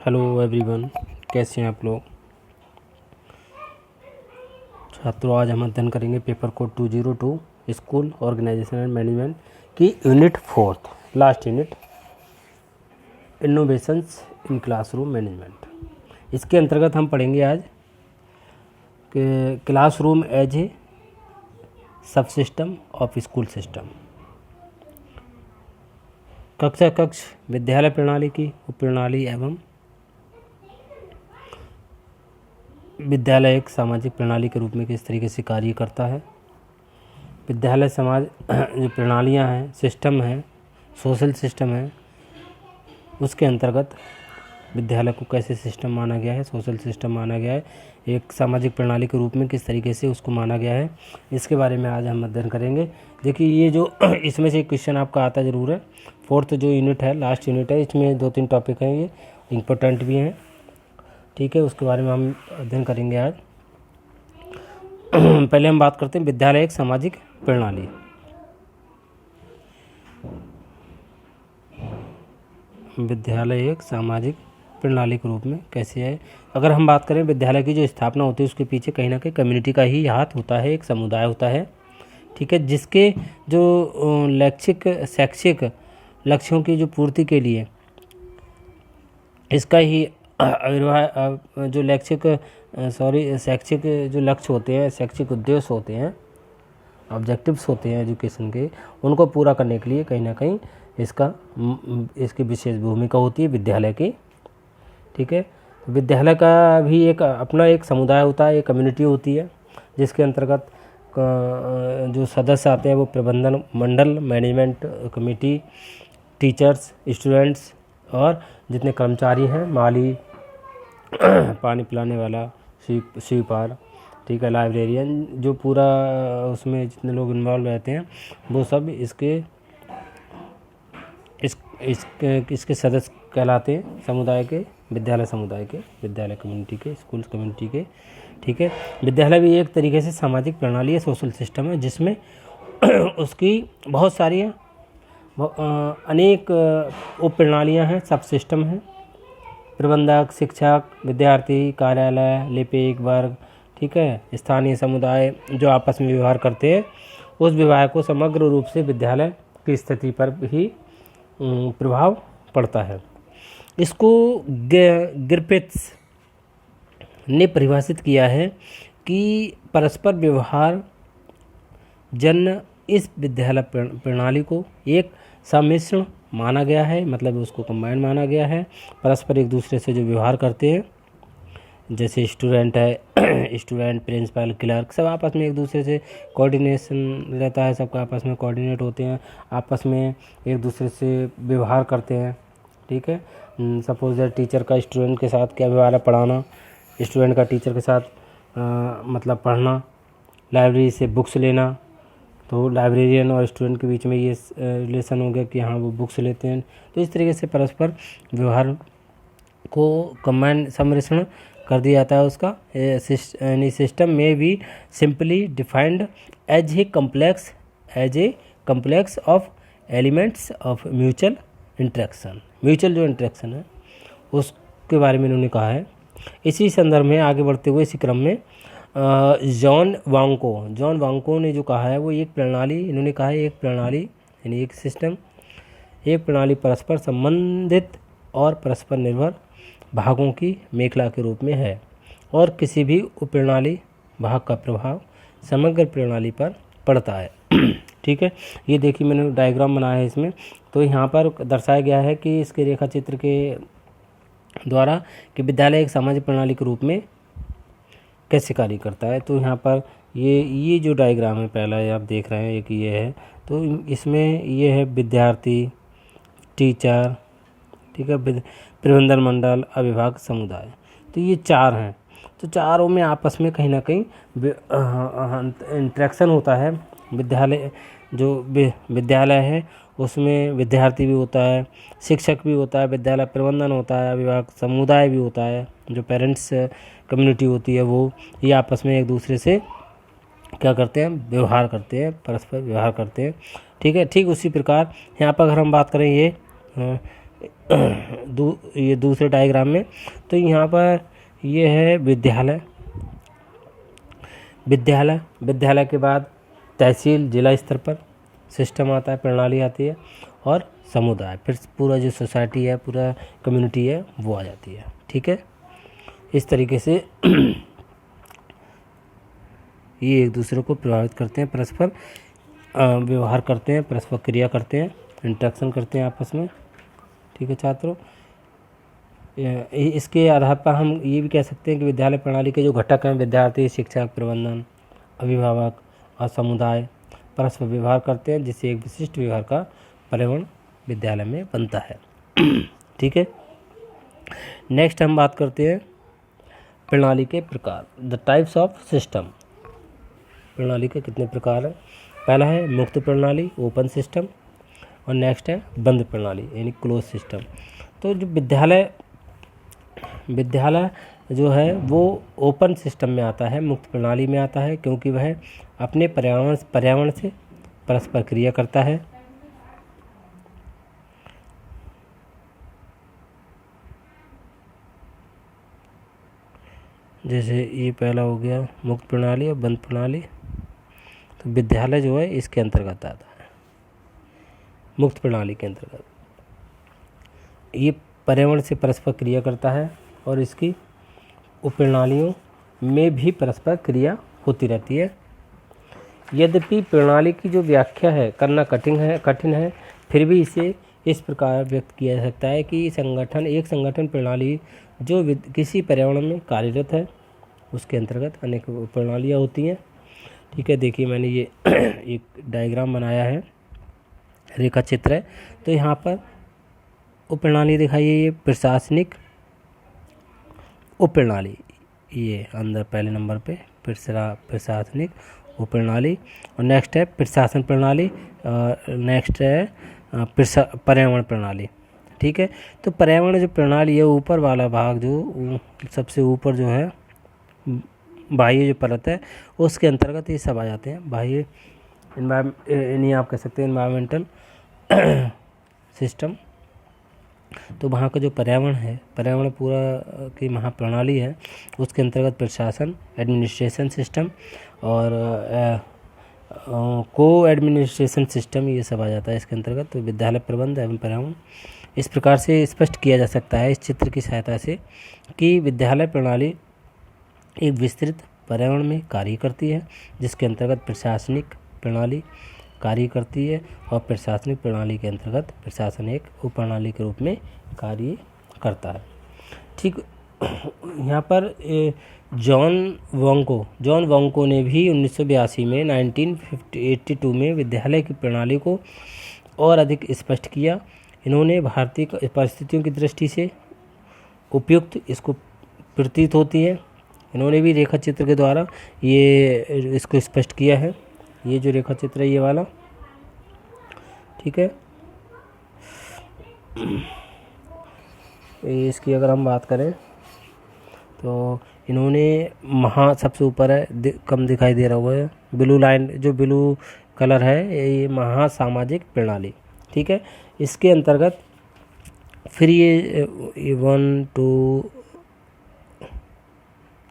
Hello everyone, कैसे हैं आप लोग छात्रों। आज हम अध्ययन करेंगे paper code 202 school organisation and management की unit 4 last unit innovations in classroom management. इसके अंतर्गत हम पढ़ेंगे आज कि क्लासरूम एज ए सब सिस्टम ऑफ स्कूल सिस्टम। कक्षा कक्ष विद्यालय प्रणाली की उपप्रणाली एवं विद्यालय एक सामाजिक प्रणाली के रूप में किस तरीके से कार्य करता है। विद्यालय समाज जो प्रणालियां हैं, सिस्टम है, सोशल सिस्टम है, उसके अंतर्गत विद्यालय को कैसे सिस्टम माना गया है, सोशल सिस्टम माना गया है, एक सामाजिक प्रणाली के रूप में किस तरीके से उसको माना गया है, इसके बारे में आज हम अध्ययन करेंगे। देखिए ये जो इसमें से क्वेश्चन आपका आता ज़रूर है। 4th जो यूनिट है, लास्ट यूनिट है, इसमें 2-3 टॉपिक हैं, ये इम्पोर्टेंट भी हैं, ठीक है। उसके बारे में हम अध्ययन करेंगे आज। पहले हम बात करते हैं विद्यालय एक सामाजिक प्रणाली। विद्यालय एक सामाजिक प्रणाली के रूप में कैसे है। अगर हम बात करें विद्यालय की जो स्थापना होती है उसके पीछे कहीं ना कहीं कम्युनिटी का ही हाथ होता है, एक समुदाय होता है, ठीक है, जिसके जो शैक्षिक लक्ष्यों की जो पूर्ति के लिए इसका ही आविर्भाव जो शैक्षिक जो लक्ष्य होते हैं, शैक्षिक उद्देश्य होते हैं, ऑब्जेक्टिव्स होते हैं एजुकेशन के, उनको पूरा करने के लिए कहीं ना कहीं इसकी विशेष भूमिका होती है विद्यालय की, ठीक है। विद्यालय का भी एक अपना एक समुदाय होता है, एक कम्युनिटी होती है, जिसके अंतर्गत जो सदस्य आते हैं वो प्रबंधन मंडल, मैनेजमेंट कमेटी, टीचर्स, स्टूडेंट्स और जितने कर्मचारी हैं, माली, पानी पिलाने वाला, स्वीपर, ठीक है, लाइब्रेरियन, जो पूरा उसमें जितने लोग इन्वॉल्व रहते हैं वो सब इसके सदस्य कहलाते हैं, समुदाय के, विद्यालय समुदाय के, विद्यालय कम्युनिटी के, स्कूल कम्युनिटी के, ठीक है। विद्यालय भी एक तरीके से सामाजिक प्रणाली है, सोशल सिस्टम है, जिसमें उसकी बहुत सारी अनेक उप प्रणालियाँ हैं, सब सिस्टम हैं, प्रबंधक, शिक्षक, विद्यार्थी, कार्यालय, लिपिक वर्ग, ठीक है, स्थानीय समुदाय जो आपस में व्यवहार करते हैं, उस व्यवहार को समग्र रूप से विद्यालय की स्थिति पर भी प्रभाव पड़ता है। इसको ग्रिफिथ्स ने परिभाषित किया है कि परस्पर व्यवहार जन्य इस विद्यालय प्रणाली को एक सम्मिश्रण माना गया है, मतलब उसको कंबाइन माना गया है। परस्पर एक दूसरे से जो व्यवहार करते हैं, जैसे स्टूडेंट है, स्टूडेंट, प्रिंसिपल, क्लर्क, सब आपस में एक दूसरे से कोऑर्डिनेशन रहता है, सबका आपस में कोऑर्डिनेट होते हैं, आपस में एक दूसरे से व्यवहार करते हैं, ठीक है। सपोज दैट टीचर का स्टूडेंट के साथ क्या व्यवहार है, पढ़ाना, स्टूडेंट का टीचर के साथ मतलब पढ़ना, लाइब्रेरी से बुक्स लेना, तो लाइब्रेरियन और स्टूडेंट के बीच में ये रिलेशन हो गया कि हाँ वो बुक्स लेते हैं। तो इस तरीके से परस्पर व्यवहार को कंबाइन सम्मिश्रण कर दिया जाता है उसका। सिस्टम में भी simply defined as a complex of elements of mutual interaction. Mutual जो इंटरेक्शन है उसके बारे में इन्होंने कहा है। इसी संदर्भ में आगे बढ़ते हुए इसी क्रम में जॉन वांको ने जो कहा है वो एक प्रणाली, इन्होंने कहा है एक प्रणाली यानी एक सिस्टम, एक प्रणाली परस्पर संबंधित और परस्पर निर्भर भागों की मेखला के रूप में है और किसी भी उपप्रणाली भाग का प्रभाव समग्र प्रणाली पर पड़ता है, ठीक है। ये देखिए मैंने डायग्राम बनाया है इसमें, तो यहाँ पर दर्शाया गया है कि इसके रेखा चित्र के द्वारा कि विद्यालय एक सामाजिक प्रणाली के रूप में कैसे कार्य करता है। तो यहाँ पर ये जो डायग्राम है पहला, ये आप देख रहे हैं, एक ये है, तो इसमें ये है विद्यार्थी, टीचर, ठीक है, प्रबंधन मंडल, अभिभावक, समुदाय, तो ये 4 हैं। तो चारों में आपस में कहीं ना कहीं इंटरेक्शन होता है। विद्यालय है उसमें विद्यार्थी भी होता है, शिक्षक भी होता है, विद्यालय प्रबंधन होता है, अभिभावक समुदाय भी होता है, जो पेरेंट्स कम्युनिटी होती है वो, ये आपस में एक दूसरे से क्या करते हैं, व्यवहार करते हैं, परस्पर व्यवहार करते हैं, ठीक है। ठीक उसी प्रकार यहाँ पर अगर हम बात करें ये ये दूसरे डायग्राम में। तो यहाँ पर ये है विद्यालय, विद्यालय के बाद तहसील जिला स्तर पर सिस्टम आता है, प्रणाली आती है, और समुदाय, फिर पूरा जो सोसाइटी है, पूरा कम्युनिटी है, वो आ जाती है। ठीक है, इस तरीके से ये एक दूसरे को प्रभावित करते हैं, परस्पर व्यवहार करते हैं, परस्पर क्रिया करते हैं, इंटरेक्शन करते हैं आपस में। ठीक है छात्रों, इसके आधार पर हम ये भी कह सकते हैं कि विद्यालय प्रणाली के जो घटक हैं, विद्यार्थी, शिक्षक, प्रबंधन, अभिभावक और समुदाय परस्पर व्यवहार करते हैं, जिससे एक विशिष्ट व्यवहार का पर्यावरण विद्यालय में बनता है। ठीक है, नेक्स्ट हम बात करते हैं प्रणाली के प्रकार, द टाइप्स ऑफ सिस्टम। प्रणाली के कितने प्रकार हैं? पहला है मुक्त प्रणाली, ओपन सिस्टम, और नेक्स्ट है बंद प्रणाली यानी क्लोज सिस्टम। तो जो विद्यालय जो है वो ओपन सिस्टम में आता है, मुक्त प्रणाली में आता है, क्योंकि वह अपने पर्यावरण से परस्पर क्रिया करता है। जैसे ये पहला हो गया मुक्त प्रणाली और बंद प्रणाली, तो विद्यालय जो है इसके अंतर्गत आता है, मुक्त प्रणाली के अंतर्गत। ये पर्यावरण से परस्पर क्रिया करता है और इसकी उपप्रणालियों में भी परस्पर क्रिया होती रहती है। यद्यपि प्रणाली की जो व्याख्या है करना कठिन है, फिर भी इसे इस प्रकार व्यक्त किया जा सकता है कि एक संगठन प्रणाली जो किसी पर्यावरण में कार्यरत है, उसके अंतर्गत अनेक प्रणालियाँ होती हैं। ठीक है, देखिए मैंने ये एक डायग्राम बनाया है, रेखा चित्र है। तो यहाँ पर उपप्रणाली दिखाई है, ये प्रशासनिक उपप्रणाली, ये अंदर पहले नंबर पे प्रशासनिक उपप्रणाली, और नेक्स्ट है प्रशासन प्रणाली, नेक्स्ट है पर्यावरण प्रणाली। ठीक है, तो पर्यावरण जो प्रणाली है, ऊपर वाला भाग जो सबसे ऊपर जो है बाह्य जो परत है, उसके अंतर्गत ये सब आ जाते हैं। बाह्य इन्हीं आप कह सकते हैं एनवायरमेंटल सिस्टम। तो वहाँ का जो पर्यावरण पूरा की महाप्रणाली है, उसके अंतर्गत प्रशासन, एडमिनिस्ट्रेशन सिस्टम और को एडमिनिस्ट्रेशन सिस्टम, ये सब आ जाता है इसके अंतर्गत। तो विद्यालय प्रबंध एवं पर्यावरण इस प्रकार से स्पष्ट किया जा सकता है इस चित्र की सहायता से कि विद्यालय प्रणाली एक विस्तृत पर्यावरण में कार्य करती है, जिसके अंतर्गत प्रशासनिक प्रणाली कार्य करती है, और प्रशासनिक प्रणाली के अंतर्गत प्रशासन एक उपप्रणाली के रूप में कार्य करता है। ठीक, यहाँ पर जॉन वोंको ने भी 1982 में 1982 में विद्यालय की प्रणाली को और अधिक स्पष्ट किया। इन्होंने भारतीय परिस्थितियों की दृष्टि से उपयुक्त इसको प्रतीत होती है। इन्होंने भी रेखा चित्र के द्वारा ये इसको स्पष्ट किया है। ये जो रेखा चित्र है ये वाला, ठीक है। इसकी अगर हम बात करें तो इन्होंने सबसे ऊपर है, कम दिखाई दे रहा हुआ है ब्लू लाइन, जो ब्लू कलर है ये महासामाजिक प्रणाली, ठीक है। इसके अंतर्गत फिर ये 1 2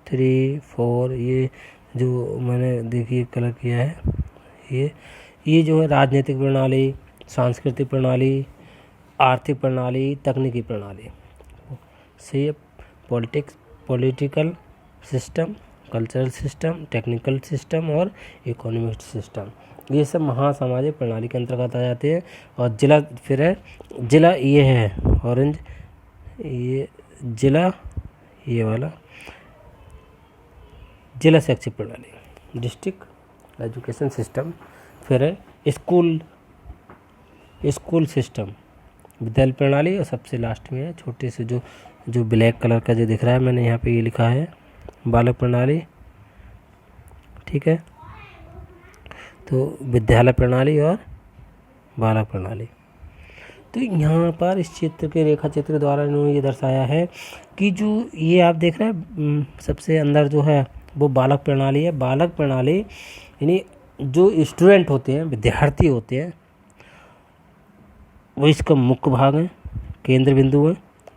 3 4 ये जो मैंने देखिए कलर किया है, ये जो है राजनीतिक प्रणाली, सांस्कृतिक प्रणाली, आर्थिक प्रणाली, तकनीकी प्रणाली से political system, cultural system, technical system और इकोनॉमिक सिस्टम, ये सब महासामाजिक प्रणाली के अंतर्गत आ जाते हैं। और जिला फिर है, जिला ये है ऑरेंज, ये जिला, ये वाला जिला शैक्षिक प्रणाली, डिस्ट्रिक्ट एजुकेशन सिस्टम। फिर है स्कूल सिस्टम, विद्यालय प्रणाली, और सबसे लास्ट में है छोटे से जो ब्लैक कलर का जो दिख रहा है, मैंने यहाँ पे ये लिखा है बालक प्रणाली, ठीक है। तो विद्यालय प्रणाली और बालक प्रणाली। तो यहाँ पर इस चित्र के रेखा चित्र द्वारा इन्होंने ये दर्शाया है कि जो ये आप देख रहे हैं सबसे अंदर जो है वो बालक प्रणाली है। बालक प्रणाली यानी जो स्टूडेंट होते हैं, विद्यार्थी होते हैं, वो इसका मुख्य भाग है, केंद्र बिंदु हैं,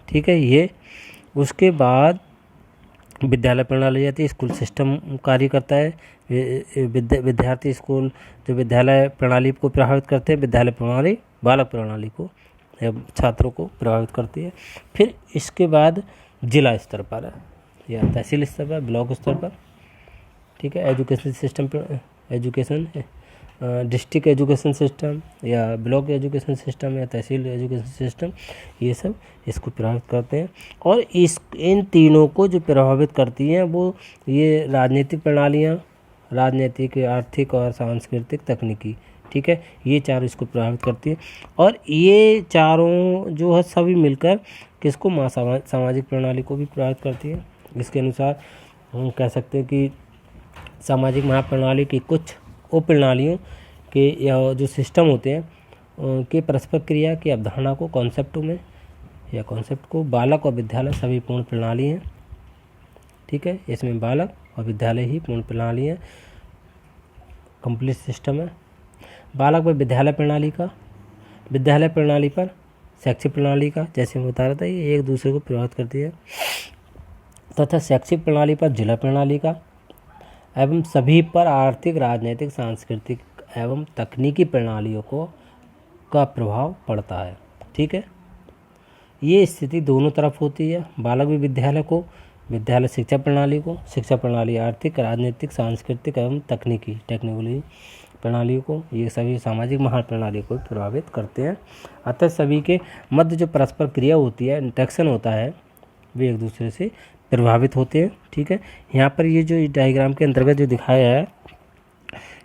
ठीक है। ये उसके बाद विद्यालय प्रणाली आती है, स्कूल सिस्टम कार्य करता है। विद्यार्थी स्कूल जो विद्यालय प्रणाली को प्रभावित करते हैं, विद्यालय प्रणाली बालक प्रणाली को या छात्रों को प्रभावित करती है। फिर इसके बाद जिला स्तर पर या तहसील स्तर पर, ब्लॉक स्तर पर, ठीक है, एजुकेशन सिस्टम पर, एजुकेशन डिस्ट्रिक्ट एजुकेशन सिस्टम या ब्लॉक एजुकेशन सिस्टम या तहसील एजुकेशन सिस्टम, ये सब इसको प्रभावित करते हैं। और इन तीनों को जो प्रभावित करती हैं वो ये राजनीतिक प्रणालियाँ, राजनीतिक, आर्थिक और सांस्कृतिक, तकनीकी, ठीक है, ये चारों इसको प्रभावित करती है। और ये चारों जो है सभी मिलकर किसको सामाजिक प्रणाली को भी प्रभावित करती है। इसके अनुसार हम कह सकते हैं कि सामाजिक महाप्रणाली की कुछ उप प्रणालियों के या जो सिस्टम होते हैं के परस्पर क्रिया की अवधारणा को कॉन्सेप्टों में या कॉन्सेप्ट को बालक और विद्यालय सभी पूर्ण प्रणाली हैं, ठीक है। इसमें बालक और विद्यालय ही पूर्ण प्रणाली है, कंप्लीट सिस्टम है। बालक व विद्यालय प्रणाली का विद्यालय प्रणाली पर शैक्षिक प्रणाली का, जैसे मैं बता रहा था, ये एक दूसरे को प्रभावित करती है, तथा शैक्षिक प्रणाली पर जिला प्रणाली का एवं सभी पर आर्थिक, राजनीतिक, सांस्कृतिक एवं तकनीकी प्रणालियों का प्रभाव पड़ता है, ठीक है। ये स्थिति दोनों तरफ होती है, बालक भी विद्यालय को, विद्यालय शिक्षा प्रणाली को, शिक्षा प्रणाली आर्थिक, राजनीतिक, सांस्कृतिक एवं तकनीकी टेक्नोलॉजी प्रणालियों को, ये सभी सामाजिक महाप्रणाली को प्रभावित करते हैं। अतः सभी के मध्य जो परस्पर क्रिया होती है, इंटरेक्शन होता है, वे एक दूसरे से प्रभावित होते हैं, ठीक है। यहाँ पर ये जो डायग्राम के अंतर्गत जो दिखाया है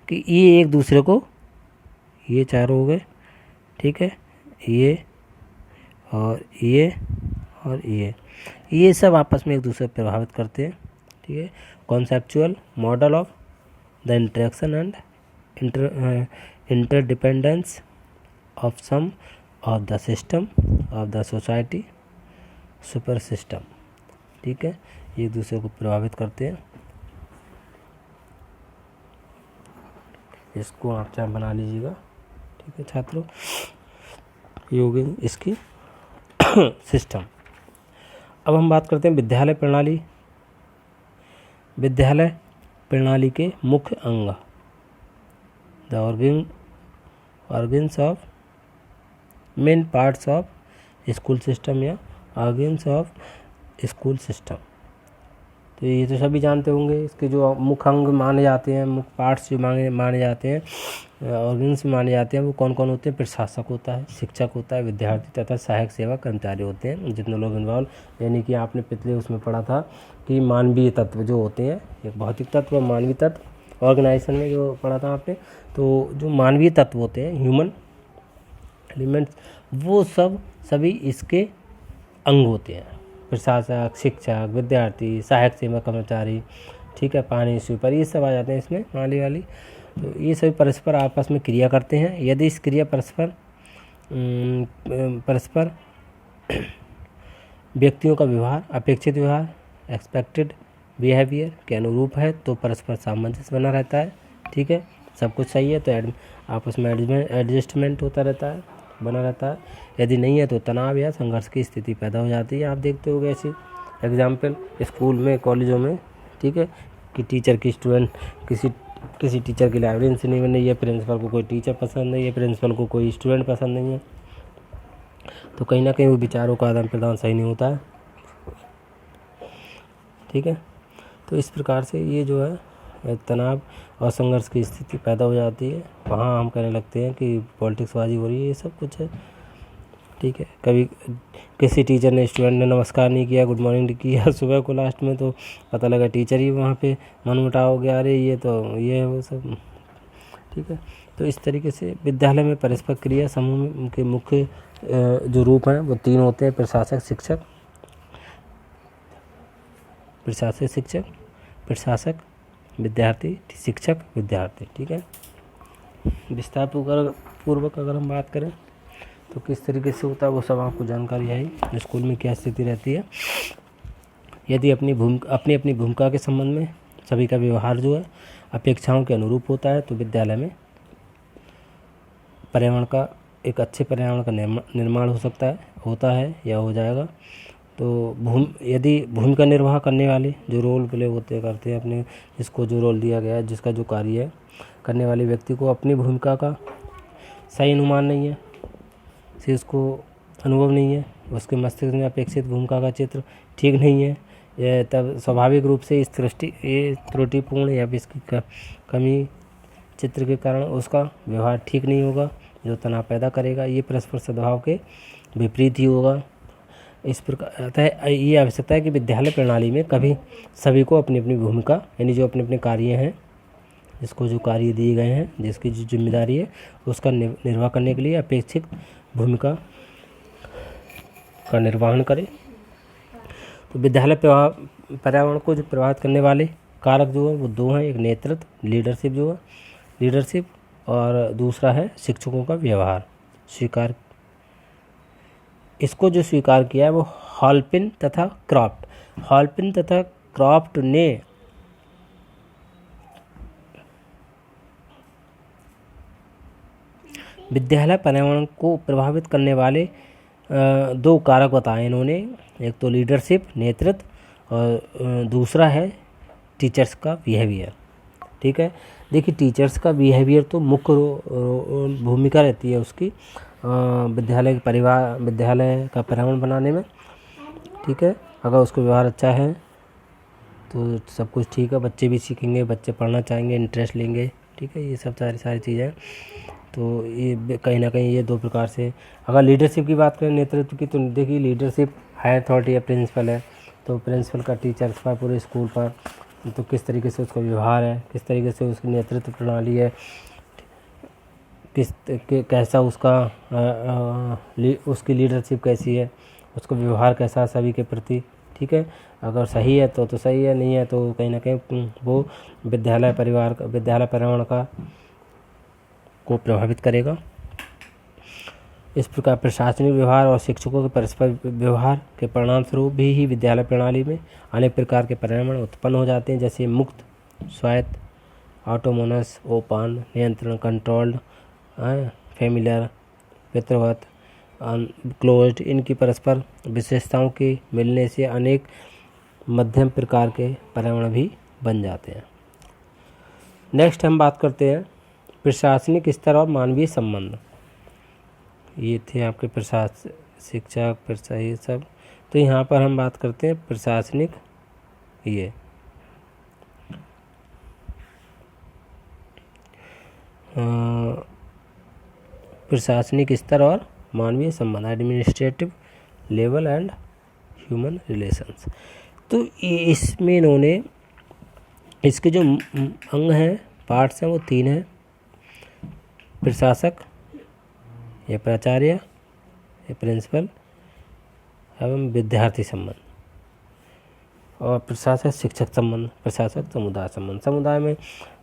कि ये एक दूसरे को, ये चारों हो गए, ठीक है, ये और ये सब आपस में एक दूसरे को प्रभावित करते हैं, ठीक है। Conceptual model of the interaction and interdependence of some of the system of the society super system, ठीक है, ये एक दूसरे को प्रभावित करते हैं। इसको आप चाहे बना लीजिएगा, ठीक है छात्रों, ये हो गई इसकी सिस्टम। अब हम बात करते हैं विद्यालय प्रणाली। विद्यालय प्रणाली के मुख्य अंग, the organs of main parts of school system या ऑर्गन्स ऑफ स्कूल सिस्टम। तो ये तो सभी जानते होंगे, इसके जो मुख्य अंग माने जाते हैं, मुख्य पार्ट्स जो माने जाते हैं, ऑर्गन्स माने जाते हैं, वो कौन कौन होते हैं। प्रशासक होता है, शिक्षक होता है, विद्यार्थी तथा सहायक सेवा कर्मचारी होते हैं, जितने लोग इन्वॉल्व, यानी कि आपने पिछले उसमें पढ़ा था कि मानवीय तत्व जो होते हैं, एक भौतिक तत्व और मानवीय तत्व, ऑर्गेनाइजेशन में जो पढ़ा था आपने, तो जो मानवीय तत्व होते हैं, ह्यूमन एलिमेंट्स, वो सभी इसके अंग होते हैं। प्रशासक, शिक्षक, विद्यार्थी, सहायक सेवा कर्मचारी, ठीक है, पानी स्वीपर, ये सब आ जाते हैं इसमें माली वाली। तो ये सभी परस्पर आपस में क्रिया करते हैं। यदि इस क्रिया परस्पर व्यक्तियों का व्यवहार, अपेक्षित व्यवहार, एक्सपेक्टेड बिहेवियर के अनुरूप है तो परस्पर सामंजस्य बना रहता है, ठीक है, सब कुछ सही है तो आपस में एडजस्टमेंट होता रहता है, बना रहता है। यदि नहीं है तो तनाव या संघर्ष की स्थिति पैदा हो जाती है। आप देखते होंगे ऐसी एग्जाम्पल स्कूल में, कॉलेजों में, ठीक है, कि टीचर की स्टूडेंट किसी टीचर की लाइब्रेरी से नहीं बनी है, प्रिंसिपल को कोई टीचर पसंद नहीं है, प्रिंसिपल को कोई स्टूडेंट पसंद नहीं है, तो कहीं ना कहीं वो विचारों का आदान प्रदान सही नहीं होता है, ठीक है। तो इस प्रकार से ये जो है तनाव और संघर्ष की स्थिति पैदा हो जाती है। वहाँ हम कहने लगते हैं कि पॉलिटिक्सबाजी हो रही है, ये सब कुछ है, ठीक है। कभी किसी टीचर ने स्टूडेंट ने नमस्कार नहीं किया, गुड मॉर्निंग नहीं किया सुबह को, लास्ट में तो पता लगा टीचर ही वहाँ पे मनमुटाव हो गया, अरे ये तो ये है वो सब, ठीक है। तो इस तरीके से विद्यालय में परस्पर क्रिया समूह के मुख्य जो रूप हैं वो तीन होते हैं, प्रशासक, शिक्षक, प्रशासक, विद्यार्थी, शिक्षक, विद्यार्थी, ठीक है। विस्तार पूर्वक अगर हम बात करें तो किस तरीके से होता है वो सब आपको जानकारी है, स्कूल में क्या स्थिति रहती है। यदि अपनी भूमिका के संबंध में सभी का व्यवहार जो है अपेक्षाओं के अनुरूप होता है तो विद्यालय में पर्यावरण का एक अच्छे पर्यावरण का निर्माण हो सकता है, होता है या हो जाएगा। तो यदि भूमिका निर्वाह करने वाले जो रोल प्ले होते करते हैं अपने, जिसको जो रोल दिया गया है, जिसका जो कार्य है, करने वाले व्यक्ति को अपनी भूमिका का सही अनुमान नहीं है, से उसको अनुभव नहीं है, उसके मस्तिष्क में अपेक्षित भूमिका का चित्र ठीक नहीं है, यह तब स्वाभाविक रूप से इस ये त्रुटिपूर्ण या इसकी कमी चित्र के कारण उसका व्यवहार ठीक नहीं होगा, जो तनाव पैदा करेगा। ये परस्पर सद्भाव के विपरीत ही होगा। इस प्रकार अतः ये आवश्यकता है कि विद्यालय प्रणाली में कभी सभी को अपनी अपनी भूमिका, यानी जो अपने अपने कार्य हैं, जिसको जो कार्य दिए गए हैं, जिसकी जो जिम्मेदारी है, उसका निर्वाह करने के लिए अपेक्षित भूमिका का निर्वहन करे। तो विद्यालय पर्यावरण को जो प्रभावित करने वाले कारक जो है वो दो हैं, एक नेतृत्व लीडरशिप जो है लीडरशिप, और दूसरा है शिक्षकों का व्यवहार स्वीकार। इसको जो स्वीकार किया है वो हॉलपिन तथा क्रॉफ्ट ने विद्यालय पर्यावरण को प्रभावित करने वाले दो कारक बताए इन्होंने, एक तो लीडरशिप नेतृत्व और दूसरा है टीचर्स का बिहेवियर। ठीक है, देखिए टीचर्स का बिहेवियर तो मुख्य भूमिका रहती है उसकी विद्यालय का पर्यावरण बनाने में। ठीक है, अगर उसका व्यवहार अच्छा है तो सब कुछ ठीक है, बच्चे भी सीखेंगे, बच्चे पढ़ना चाहेंगे, इंटरेस्ट लेंगे। ठीक है, ये सब सारी चीज़ें। तो ये कहीं ना कहीं ये दो प्रकार से, अगर लीडरशिप की बात करें, नेतृत्व की, तो देखिए लीडरशिप हायर अथॉरिटी या प्रिंसिपल है, तो प्रिंसिपल का टीचर्स पर, पूरे स्कूल पर, तो किस तरीके से उसका व्यवहार है, किस तरीके से उसकी नेतृत्व प्रणाली है, कैसा उसका उसकी लीडरशिप कैसी है, उसका व्यवहार कैसा सभी के प्रति। ठीक है, अगर सही है तो सही है, नहीं है तो कहीं ना कहीं वो विद्यालय पर्यावरण को प्रभावित करेगा। इस प्रकार प्रशासनिक व्यवहार और शिक्षकों के परस्पर व्यवहार के परिणाम स्वरूप भी विद्यालय प्रणाली में अनेक प्रकार के पर्यावरण उत्पन्न हो जाते हैं, जैसे मुक्त, स्वायत्त, ऑटोनोमस, ओपन, नियंत्रण, कंट्रोल्ड, फैमिलियर, पितृवत, क्लोज्ड। इनकी परस्पर विशेषताओं के मिलने से अनेक मध्यम प्रकार के पर्यावरण भी बन जाते हैं। नेक्स्ट हम बात करते हैं प्रशासनिक स्तर और मानवीय संबंध। ये थे आपके प्रशासन, शिक्षक, ये सब। तो यहाँ पर हम बात करते हैं प्रशासनिक प्रशासनिक स्तर और मानवीय संबंध, administrative level and human relations. तो इसमें इन्होंने इसके जो अंग हैं, पार्ट्स हैं, वो 3 हैं, प्रशासक या प्राचार्य या प्रिंसिपल एवं विद्यार्थी संबंध, और प्रशासक शिक्षक संबंध, प्रशासक समुदाय संबंध। समुदाय में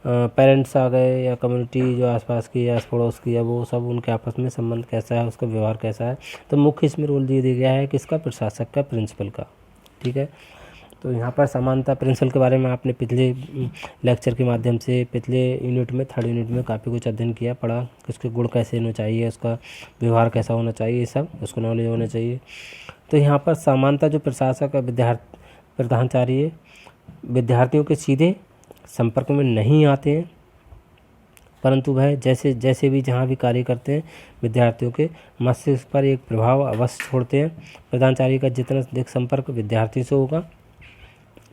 पेरेंट्स आ गए या कम्युनिटी जो आसपास की या पड़ोस की, या वो सब उनके आपस में संबंध कैसा है, उसका व्यवहार कैसा है। तो मुख्य इसमें रोल दिया गया है किसका, प्रशासक का, प्रिंसिपल का। ठीक है, तो यहाँ पर समानता प्रिंसिपल के बारे में आपने पिछले लेक्चर के माध्यम से, पिछले यूनिट में, 3rd यूनिट में काफ़ी कुछ अध्ययन किया, पढ़ा, उसके गुण कैसे होना चाहिए, उसका व्यवहार कैसा होना चाहिए, ये सब उसको नॉलेज होना चाहिए। तो यहाँ पर समानता जो प्रशासक और प्रधानाचार्य विद्यार्थियों के सीधे संपर्क में नहीं आते हैं, परंतु वह जैसे भी जहाँ भी कार्य करते हैं विद्यार्थियों के मस्तिष्क पर एक प्रभाव अवश्य छोड़ते हैं। प्रधानाचार्य का जितना अधिक संपर्क विद्यार्थी से होगा,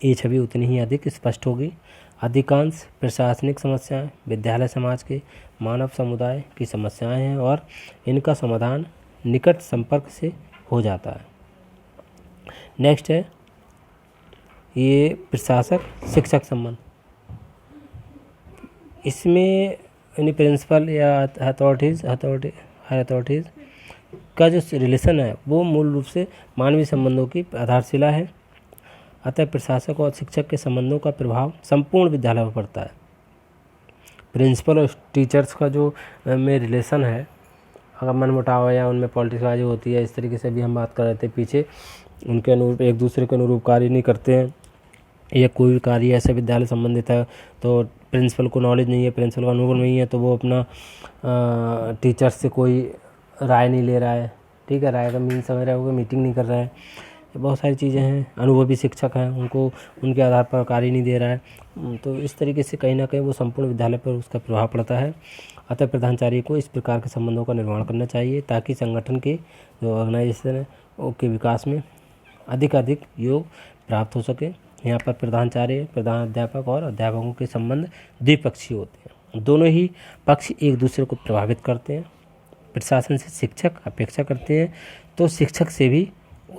ये छवि उतनी ही अधिक स्पष्ट होगी। अधिकांश प्रशासनिक समस्याएं विद्यालय समाज के मानव समुदाय की समस्याएं हैं और इनका समाधान निकट संपर्क से हो जाता है। नेक्स्ट है ये प्रशासक शिक्षक संबंध। इसमें यानी प्रिंसिपल या अथॉरिटीज़ का जो रिलेशन है वो मूल रूप से मानवीय संबंधों की आधारशिला है। अतः प्रशासक और शिक्षक के संबंधों का प्रभाव संपूर्ण विद्यालय पर पड़ता है। प्रिंसिपल और टीचर्स का जो में रिलेशन है, अगर मनमुटाव है या उनमें पॉलिटिक्सबाजी होती है, इस तरीके से भी हम बात कर रहे थे पीछे, उनके अनुरूप एक दूसरे के अनुरूप कार्य नहीं करते हैं, या कोई भी कार्य ऐसा विद्यालय संबंधित है तो प्रिंसिपल को नॉलेज नहीं है, प्रिंसिपल का अनुभव नहीं है, तो वो अपना टीचर्स से कोई राय नहीं ले रहा है, ठीक है, राय का मीन समझ रहा है, वो मीटिंग नहीं कर रहा है, बहुत सारी चीज़ें हैं। अनुभवी शिक्षक हैं, उनको उनके आधार पर कार्य नहीं दे रहा है, तो इस तरीके से कहीं ना कहीं वो संपूर्ण विद्यालय पर उसका प्रभाव पड़ता है। अतः प्रधानाचार्य को इस प्रकार के संबंधों का निर्माण करना चाहिए ताकि संगठन के जो ऑर्गेनाइजेशन है के विकास में अधिक योग प्राप्त हो सके। यहाँ पर प्रधानाचार्य, प्रधानाध्यापक और अध्यापकों के संबंध द्विपक्षीय होते हैं, दोनों ही पक्ष एक दूसरे को प्रभावित करते हैं। प्रशासन से शिक्षक अपेक्षा करते हैं तो शिक्षक से भी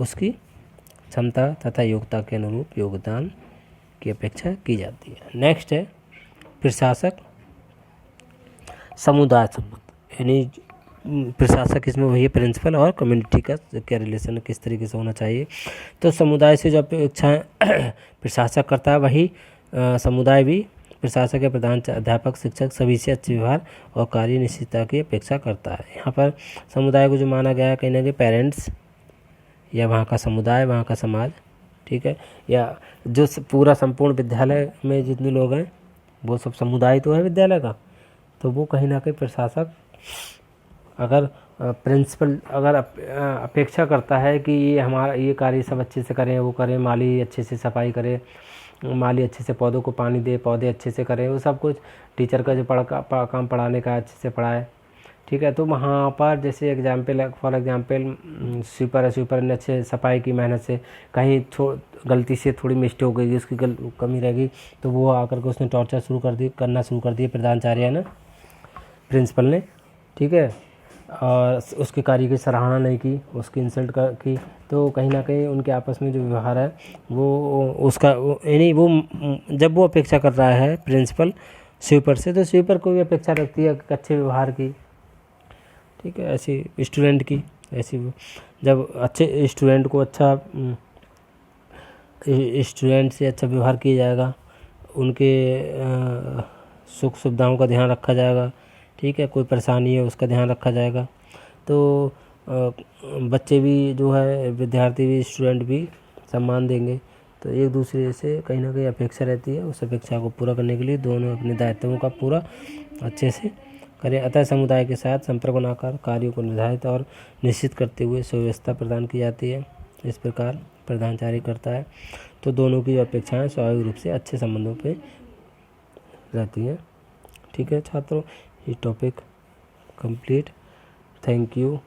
उसकी क्षमता तथा योग्यता के अनुरूप योगदान की अपेक्षा की जाती है। नेक्स्ट है प्रशासक समुदाय संबंध, यानी प्रशासक इसमें वही प्रिंसिपल और कम्युनिटी का क्या रिलेशन किस तरीके से होना चाहिए। तो समुदाय से जो अपेक्षाएं प्रशासक करता है वही समुदाय भी प्रशासक या प्रधान अध्यापक शिक्षक सभी से अच्छे व्यवहार और कार्य निश्चितता की अपेक्षा करता है। यहाँ पर समुदाय को जो माना गया है कहीं ना कहीं पेरेंट्स या वहाँ का समुदाय, वहाँ का समाज, ठीक है, या जो पूरा संपूर्ण विद्यालय में जितने लोग हैं वो सब समुदाय तो है विद्यालय का, तो वो कहीं ना कहीं प्रशासक अगर प्रिंसिपल अगर अपेक्षा करता है कि ये हमारा ये कार्य सब अच्छे से करें, वो करें, माली अच्छे से सफाई करे, माली अच्छे से पौधों को पानी दे, पौधे अच्छे से करें, वो सब कुछ टीचर का जो काम पढ़ाने का अच्छे से पढ़ाए, ठीक है, तो वहाँ पर जैसे एग्जाम्पल फॉर एग्जाम्पल स्वीपर ने अच्छे सफाई की मेहनत से कहीं गलती से थोड़ी मिस्टेक हो गई, उसकी कमी रह गई, तो वो आकर के उसने टॉर्चर करना शुरू कर दिया प्रधानाचार्य ने, प्रिंसिपल ने, ठीक है, और उसके कार्य की सराहना नहीं की, उसकी इंसल्ट की, तो कहीं ना कहीं उनके आपस में जो व्यवहार है वो उसका यानी वो जब वो अपेक्षा कर रहा है प्रिंसिपल स्वीपर से, तो स्वीपर को भी अपेक्षा रखती है अच्छे व्यवहार की, ठीक है, ऐसी स्टूडेंट की, ऐसी जब अच्छे स्टूडेंट को अच्छा स्टूडेंट से अच्छा व्यवहार किया जाएगा, उनके सुख सुविधाओं का ध्यान रखा जाएगा, ठीक है, कोई परेशानी है उसका ध्यान रखा जाएगा, तो बच्चे भी जो है, विद्यार्थी भी, स्टूडेंट भी सम्मान देंगे, तो एक दूसरे से कहीं ना कहीं अपेक्षा रहती है, उस अपेक्षा को पूरा करने के लिए दोनों अपने दायित्वों का पूरा अच्छे से करें। अतः समुदाय के साथ संपर्क बनाकर कार्यों को निर्धारित और निश्चित करते हुए सुव्यवस्था प्रदान की जाती है, इस प्रकार प्रधानाचार्य करता है, तो दोनों की अपेक्षाएं स्वाभाविक रूप से अच्छे संबंधों पे रहती हैं। ठीक है छात्रों, ये टॉपिक कंप्लीट। Thank you.